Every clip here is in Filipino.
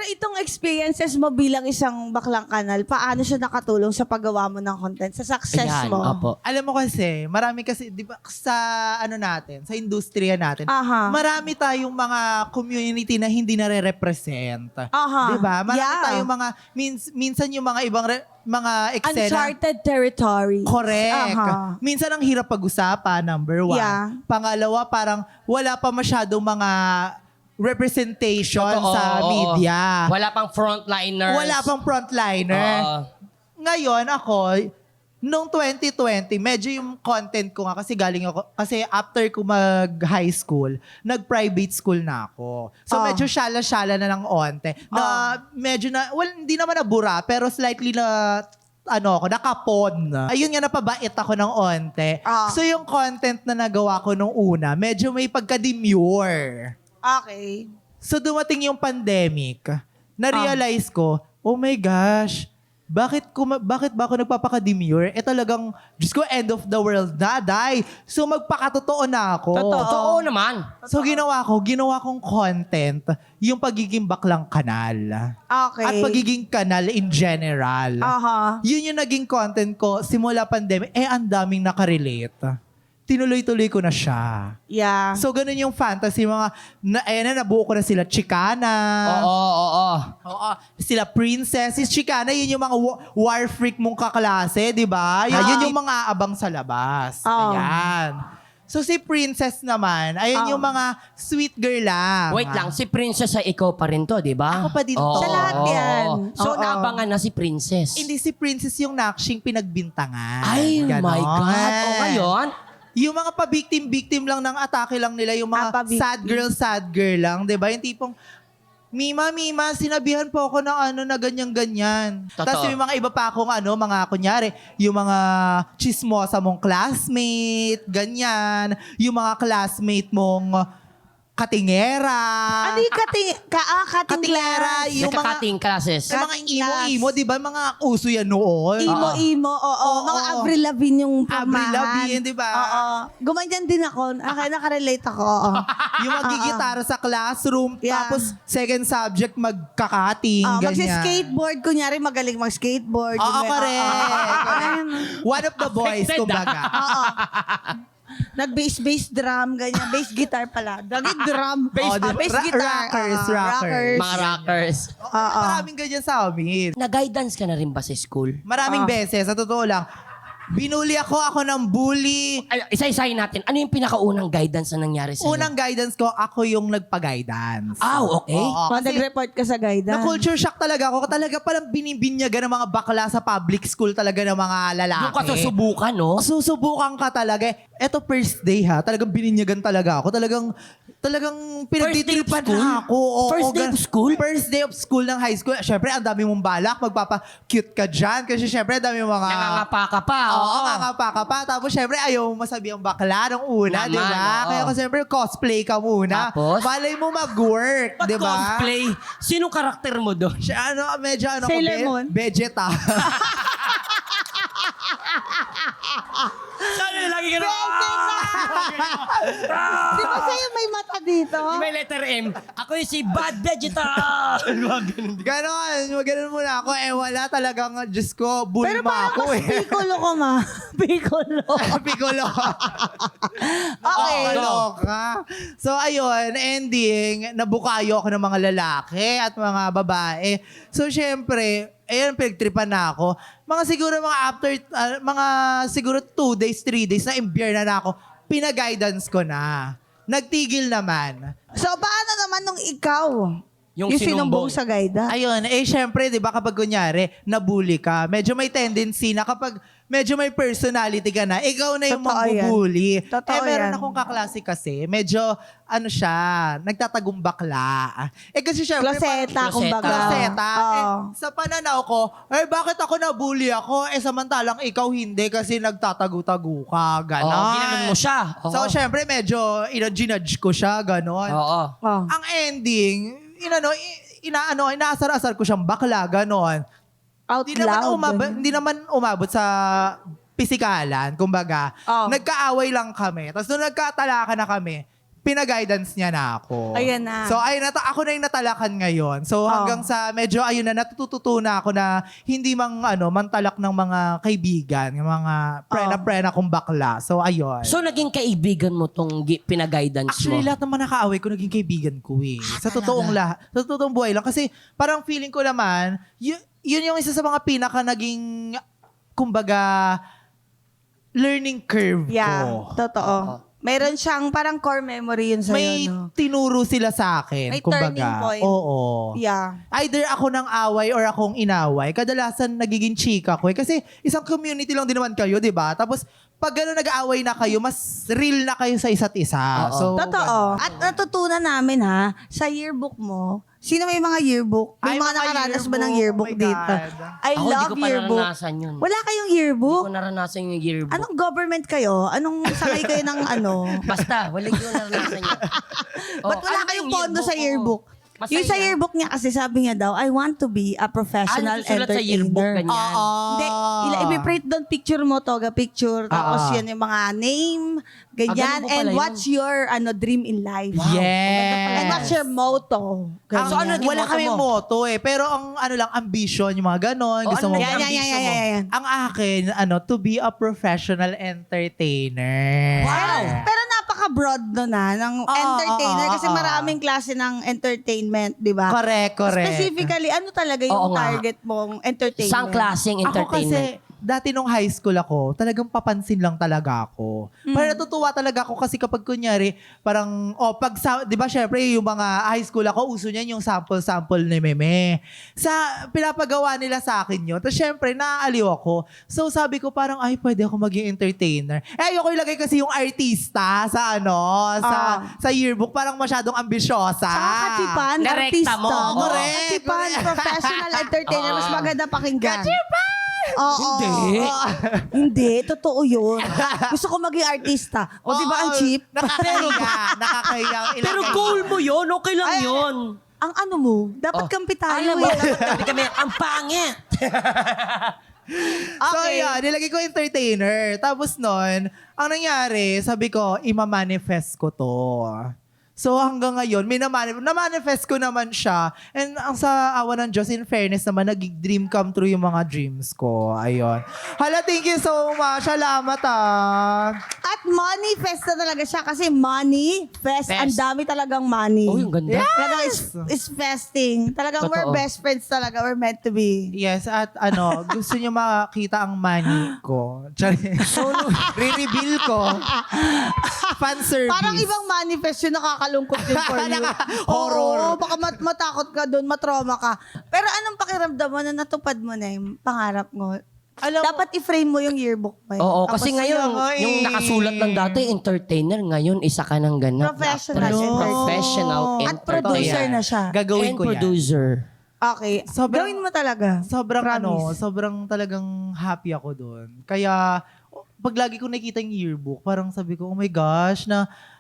Pero itong experiences mo bilang isang baklang kanal, paano siya nakatulong sa paggawa mo ng content, sa success Ayan, mo? opo. Alam mo kasi, marami kasi, di ba, sa ano natin, sa industriya natin, Aha. marami tayong mga community na hindi nare-represent. Aha. Di ba? Marami Yeah. tayong mga, minsan yung mga ibang, mga eksena. Uncharted territory. Correct. Aha. Minsan ang hirap pag-usapan, number one. Yeah. Pangalawa, parang wala pa masyadong mga representation Totoo, sa oo. media. Wala pang frontliners. Wala pang frontliner. Oo. Ngayon ako, noong 2020, medyo yung content ko nga kasi after ko mag-high school, nag-private school na ako. So medyo syala-syala na ng onte. Na medyo na, well, hindi naman nabura, pero slightly na, nakapon. Ayun nga, napabait ako ng onte. So yung content na nagawa ko nung una, medyo may pagka-demure. Okay. So dumating yung pandemic, na-realize ko, oh my gosh, bakit ba ako nagpapaka-demure? Talagang, Diyos ko, end of the world na, day. So magpakatotoo na ako. Totoo naman. So ginawa kong content, yung pagiging baklang kanal. Okay. At pagiging kanal in general. Aha. Yun yung naging content ko simula pandemic. Ang daming nakarelate. Tinuloy-tuloy ko na siya. Yeah. So, ganun yung fantasy. Nabuo ko na sila Chicana. Oo. Sila Princess. Si Chicana, yun yung mga war freak mong kaklase, di ba? Yun yung mga aabang sa labas. Oh. Ayan. So, si Princess naman, ayun yung mga sweet girl lang. Wait lang, si Princess ay ikaw pa rin to, di ba? Ako pa din to. Oo, Sa lahat yan. So, Oo. naabangan na si Princess. Hindi, si Princess yung nakshing pinagbintangan. Ay, Ganon. my God. O ngayon? Yung mga pa-victim lang ng atake lang nila, yung mga Pa-victim. sad girl lang, 'di ba? Yung tipong Mima, sinabihan po ako ng na ganyan-ganyan. Totoo. Tapos yung mga iba pa akong mga kunyari, yung mga chismosa mong classmate, ganyan. Yung mga classmate mong katingera. Ano yung kating class? yung mga, Nagka-cutting classes. yung mga Cutting imo-imo, di ba? Mga uso yan noon. Imo-imo, oo. Mga Oo. Avril Lavigne yung Avril pumahan. Lavigne, di ba? Oo. Gumanyan din ako. Nakarelate ako. Oo. Yung magigitara sa classroom, Yeah. tapos second subject magkakating, ganyan. Magsi-skateboard. Kunyari, magaling mag-skateboard. Oo, Yung may- correct. One of the boys, Affected, kumbaga. Oo. Nag-bass drum, ganyan. Bass guitar pala. Dagi drum. Oh, di ba? Bass guitar. Rockers. Mga rockers. Maraming ganyan sa amin. Nag-guidance ka na rin ba sa school? Maraming beses, sa totoo lang. Binuli ako ng bully. Ay, isa-isahin natin. Ano yung pinakaunang guidance na nangyari sa'yo? Unang guidance ko, ako yung nagpa-guidance. Okay. Oo, Pag kasi nag-report ka sa guidance. na-culture shock talaga ako. Talaga palang binibinyagan ng mga bakla sa public school talaga ng mga lalaki. Doon ka susubukan, no? Susubukan ka talaga. Eto first day ha, talagang bininyagan talaga ako. Talagang pinagtitripan First day of school? na ako. Oo, First day of school? First day of school ng high school. Siyempre, ang dami mong balak. Magpapa-cute ka dyan. Kasi siyempre, ang dami mga... Nangangapa ka pa. Oo, ngangapa ka pa. Tapos siyempre, ayaw mo masabi ang bakla nung una, Naman, di ba? oo. Kaya ko siyempre, cosplay ka muna. Tapos? Malay mo mag-work, Ba't di ba? cosplay? Sinong karakter mo doon? Siya, medyo Sailor Moon? Vegeta. Sana lagi ka na. Di ba sa'yo may mata dito? May letter M. Ako yung si Bad Vegeta. Ganon muna ako. Wala talagang, Diyos ko, Pero bulma parang ako mas piccolo ko, ma. Piccolo. Piccolo. Okay. Loka. So, ayun, ending, nabukayo ako ng mga lalaki at mga babae. So, syempre, ayun, pinagtripan na ako. Mga siguro 2 days, 3 days, na-imbier na ako. Pina-guidance ko na. Nagtigil naman. So, paano naman nung ikaw? Yung sinumbong sinumbong. sa guidance? Ayun, syempre, di ba kapag kunyari, nabully ka, medyo may tendency na kapag medyo may personality ka na, ikaw na yung Totoo yan. mambubuli. Totoo Meron yan. akong kaklase kasi, medyo, siya, nagtatagong bakla. Kasi syempre, Kloseta, kumbaga. Kloseta. Oo. Sa pananaw ko, bakit ako nabully ako? Samantalang ikaw hindi kasi nagtatago-tago ka. Ganon. Oo, ginanon mo siya. Oo. So, syempre, medyo, ginudge ko siya, ganon. Oo. Oh. Ang ending, inaasar-asar ko siyang bakla, ganon. Out Hindi naman, loud. hindi naman umabot sa pisikalan, kumbaga. Oh. Nagkaaway lang kami. Tapos nung nagkatalakan na kami, pina-guidance niya na ako. Ayan na. So, ako na yung natalakan ngayon. So, hanggang sa medyo, ayun na, natututo na ako na hindi mantalak ng mga kaibigan, yung mga prena-prena kong bakla. So, ayun. So, naging kaibigan mo tong pinag-guidance Actually, mo? lahat ng mga nakaaway ko, naging kaibigan ko eh. Sa totoong buhay lang. Kasi, parang feeling ko naman, yun yung isa sa mga pinaka naging, kumbaga, learning curve Yeah, ko. totoo. Meron siyang parang core memory yun sa'yo, May no? tinuro sila sa akin. May kumbaga. turning point. Oo. Yeah. Either ako ng away or akong inaway. Kadalasan nagiging chika ko eh. Kasi isang community lang din naman kayo, di ba? Tapos pag gano'n nag-aaway na kayo, mas real na kayo sa isa't isa. Oo. So, Totoo. At natutunan namin sa yearbook mo, sino may mga yearbook? May Ay, mga nakaranas ba ng yearbook? yearbook Oh my dito? God. I Ako, di love ko pa yearbook. naranasan yun. Wala kayong Hindi yearbook? ko naranasan yung yearbook. Anong government kayo? Anong sakay kayo ng ano? Basta, wala ko naranasan yun. Ba't wala ano ba kayong yung pondo sa Oo. yearbook? Masaya. Yung sa yearbook niya kasi sabi niya daw, I want to be a professional Susulat sa yearbook, entertainer. ganyan. Hindi, ipiprint doon picture mo, toga picture, tapos yan yung mga name, ganyan, ganun po and pala what's your dream in life. Yes. And what's your motto? So, Ganyan. wala motto kaming mo? motto eh. Pero ang lang, ambition, yung mga ganon. Gusto mo. Yan. Ang akin, to be a professional entertainer. Wow! Pero napaka-broad nun ng entertainer kasi maraming klase ng entertainment, di ba? Correct. Specifically, ano talaga yung Oo nga. target mong entertainment? Isang klaseng Ako kasi, entertainment. dati nung high school ako, talagang papansin lang talaga ako. Parang natutuwa talaga ako kasi kapag kunyari, parang, di ba syempre yung mga high school ako, uso niyan yung sample-sample ni Meme. Pinapagawa nila sa akin yun. Tapos syempre, naaaliw ako. So sabi ko parang, ay, pwede ako maging entertainer. Ayoko ilagay kasi yung artista sa yearbook. Parang masyadong ambisyosa. Saka kachipan, Narekta artista. mo. no? Correct. Kachipan, professional entertainer, mas maganda pakinggan. Oo. Hindi. Hindi, totoo yun. Gusto ko maging artista. O, di ba ang cheap? Nakakahiya. Pero goal mo yun, okay lang Ay, yun. Ang ano mo, dapat kampi tayo Alam mo, eh. dapat kami, ang pangit. So, yun, nilagay ko entertainer. Tapos nun, ang nangyari, sabi ko, ima-manifest ko to. So, hanggang ngayon, na-manifest ko naman siya. And ang sa awa ng Diyos, in fairness naman, nag-dream come true yung mga dreams ko. Ayun. Hala, thank you so much. Salamat At money fest na talaga siya kasi money fest. Fest. Ang dami talagang money. Oh, yung ganda. Talagang is festing. Talagang we're Totoo. best friends talaga. We're meant to be. Yes, at gusto niyo makita ang money ko. Re-reveal ko. Fan service. Parang ibang manifest yun, nakakalungkot din for you. Horror. Oo, baka matakot ka doon, matrauma ka. Pero anong pakiramdam mo na natupad mo na yung pangarap mo? Dapat i-frame mo yung yearbook mo. Oo, Tapos kasi ngayon, yun nga eh. yung nakasulat lang dati, entertainer, ngayon, isa ka ng ganap. Professional Actress, entertainer. professional At entertainer. producer na siya. Gagawin And ko yan. producer. Okay. Sobrang- Gawin mo talaga. Promise. Sobrang talagang happy ako doon. Kaya, pag lagi ko nakita yung yearbook, parang sabi ko, oh my gosh,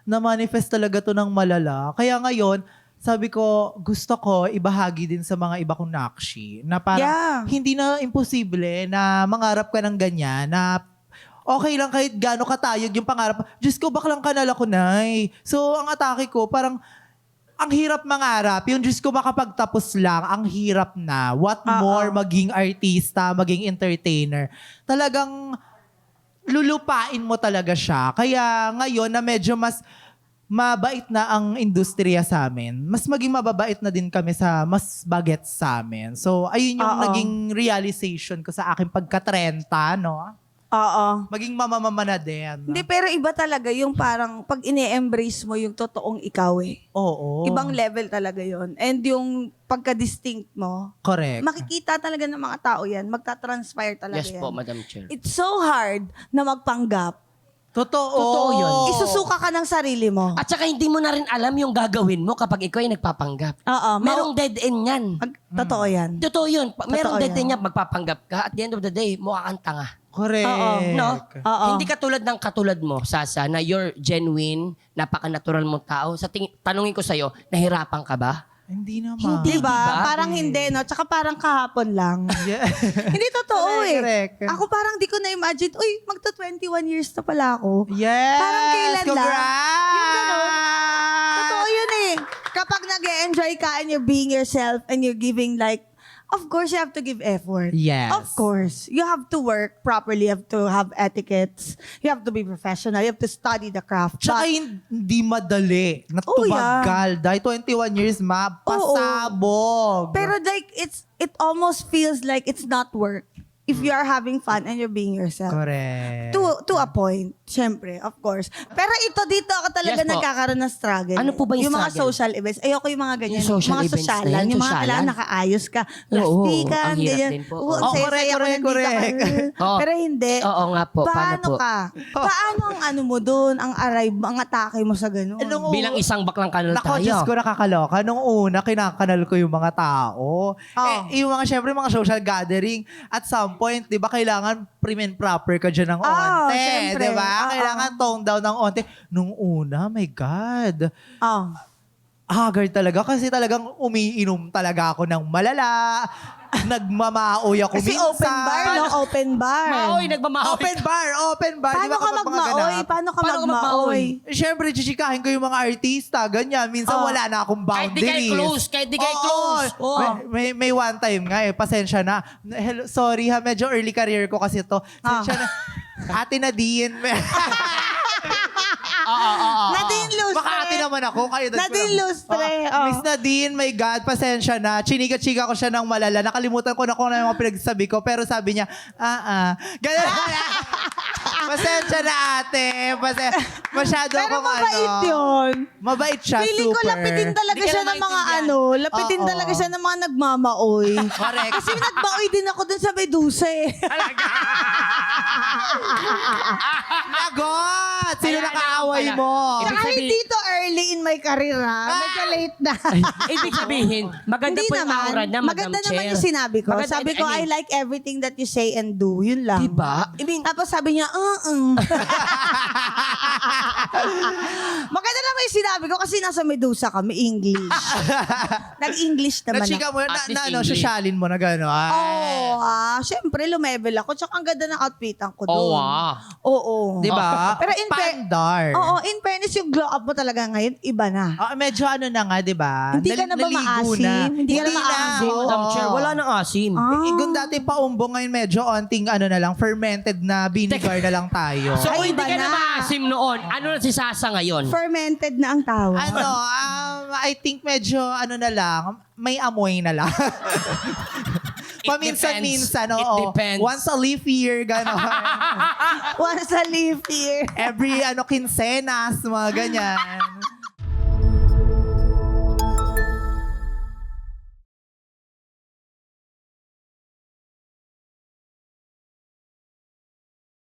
na-manifest talaga to ng malala. Kaya ngayon, sabi ko, gusto ko ibahagi din sa mga iba kong nakshi na parang Yeah. hindi na imposible na mangarap ka ng ganyan, na okay lang kahit gaano katayog yung pangarap. Diyos ko, baklang kanal ako, Nay. So, ang atake ko, parang ang hirap mangarap. Yung Diyos ko makapagtapos lang, ang hirap na. What more maging artista, maging entertainer. Talagang lulupain mo talaga siya. Kaya ngayon na medyo mas mabait na ang industriya sa amin, mas maging mababait na din kami sa mas bagets sa amin. So, ayun yung naging realization ko sa aking pagka-30, no? Oo. Maging mamamama na din. Hindi, pero iba talaga yung parang pag ini-embrace mo yung totoong ikaw eh. Oo. Ibang level talaga yon. And yung pagka-distinct mo, Correct. makikita talaga ng mga tao yan. Magta-transpire talaga Yes yan. po, Madam Chair. It's so hard na magpanggap. Totoo. Totoo yun. Isusuka ka ng sarili mo. At saka hindi mo na rin alam yung gagawin mo kapag ikaw ay nagpapanggap. Oo. Merong dead end yan. Totoo yan. Totoo yun. Merong Totoo dead end yan. yan. Magpapanggap ka. At the end of the day, mukha kang tanga. Correct. Oo. No? Oo. Hindi katulad ng katulad mo, Sasa, na you're genuine, napaka-natural mong tao. Tanungin ko sa'yo, nahirapan ka ba? Hindi naman. Hindi. Diba? Diba? Parang hindi, no? Tsaka parang kahapon lang. Yeah. Hindi totoo Correct. Ako parang di ko na-imagine, uy, magto 21 years na pala ako. Yes! Parang kailan lang. Congrats! Yung ganun. Totoo yun eh. Kapag nag-enjoy ka and you're being yourself and you're giving like, of course, you have to give effort. Yes. Of course. You have to work properly. You have to have etiquettes. You have to be professional. You have to study the craft. Tsaka But- hindi madali na Oh, tumagal. Dahil 21 years, pasabog. Pero like, it almost feels like it's not work if you are having fun and you're being yourself. Correct. To a point, syempre, of course. Pero dito ako talaga Yes po. nagkakaroon ng struggle. Ano po ba yung mga struggle? social events. Ayoko yung mga ganyan. Yung social mga events na sosyalan. yan, Yung mga sosyalan? kailangan nakaayos ka. Oo, Plastikan, ang hirap ganyan. din po. Oo, Oh, saya-saya ko correct. nandito ka. Oo. Pero hindi. Oo nga po. Paano po? ka? Paano ang ano mo doon? Ang arrive, ang atake mo sa ganun? Nung- Bilang isang baklang kanal Nako, tayo. Diyos ko, nakakaloka. Nung una, kinakanal ko yung mga tao. Yung mga, syempre, mga social gathering, at some point, di ba, kailangan prim and proper ka dyan ng onte. syempre. Di ba? Oo. Kailangan tone down ng onte. Nung una, my God. Oh. Haggard talaga kasi talagang umiinom talaga ako ng malala. Nagmamaoy ako Kasi minsan. open bar, no? Open bar. Maoy, nagmamaoy. Open bar. Paano Di ba ka kapag mga magmaoy? ganap? Paano ka Paano ka magmaoy? Siyempre, chichikahin ko yung mga artista, ganyan. Minsan Oh. wala na akong Kahit di boundaries. kayo close, kahit di kayo Oo. close. Oo. May one time nga pasensya na. Hello, sorry ha, medyo early career ko kasi to. Pasensya na. Ate Nadine. Nadine Lustre. Makati naman ako. Kayo Nadine Lustre, oh. Miss Nadine, my God, pasensya na. Chiniga-chiga ko siya ng malala. Nakalimutan ko na kung ano yung mga pinagsabi ko. Pero sabi niya, Ganun. Pasensya na ate. Masyado Pero akong mabait yun. Mabait siya, Feeling ko super. lapitin talaga Hindi ka siya na ng mga maintindihan. lapitin Oo. talaga siya ng mga nagmamaoy. Correct. Kasi nagmaoy din ako dun sa Medusa eh. Lagot! Sino Kaya nakaaway naman pala. mo? Ibig Kahit sabihin- dito early in my career ha. Medyo late na. Ibig sabihin, maganda Hindi po yung naman. aura na, Madam Maganda Chair. naman yung sinabi ko. Maganda, Sabi ko, I mean, like everything that you say and do. Yun lang. Diba? I mean, Tapos sabi niya, Maganda naman yung sinabi ko kasi nasa Medusa kami, English. Nag-English naman Nachika ako. mo, At least ano, English. sosyalin mo na gano'n. Syempre, lumevel ako. Tsaka ang ganda ng outfitan ko doon. oh wow. Oo. Di ba? Pero in Pandar. Oo, in fairness, yung glow up mo talaga ngayon, iba na. Medyo ano na nga, di ba? Hindi ka na ba Naligo maasim? na. Hindi ka na maasim? oo. Madam Chair, wala nang asim. Kung dati paumbo, ngayon medyo onting ano na lang, fermented na vinegar na lang tayo. So, kung Ay, hindi iba ka na na. maasim noon, ano na si Sasa ngayon? Fermented na ang tawag. I think medyo ano na lang, may amoy na lang. Paminsan-minsan, It oo. depends. Once a leaf year, gano'n. Once a leaf year. Every, quincenas, mga ganyan.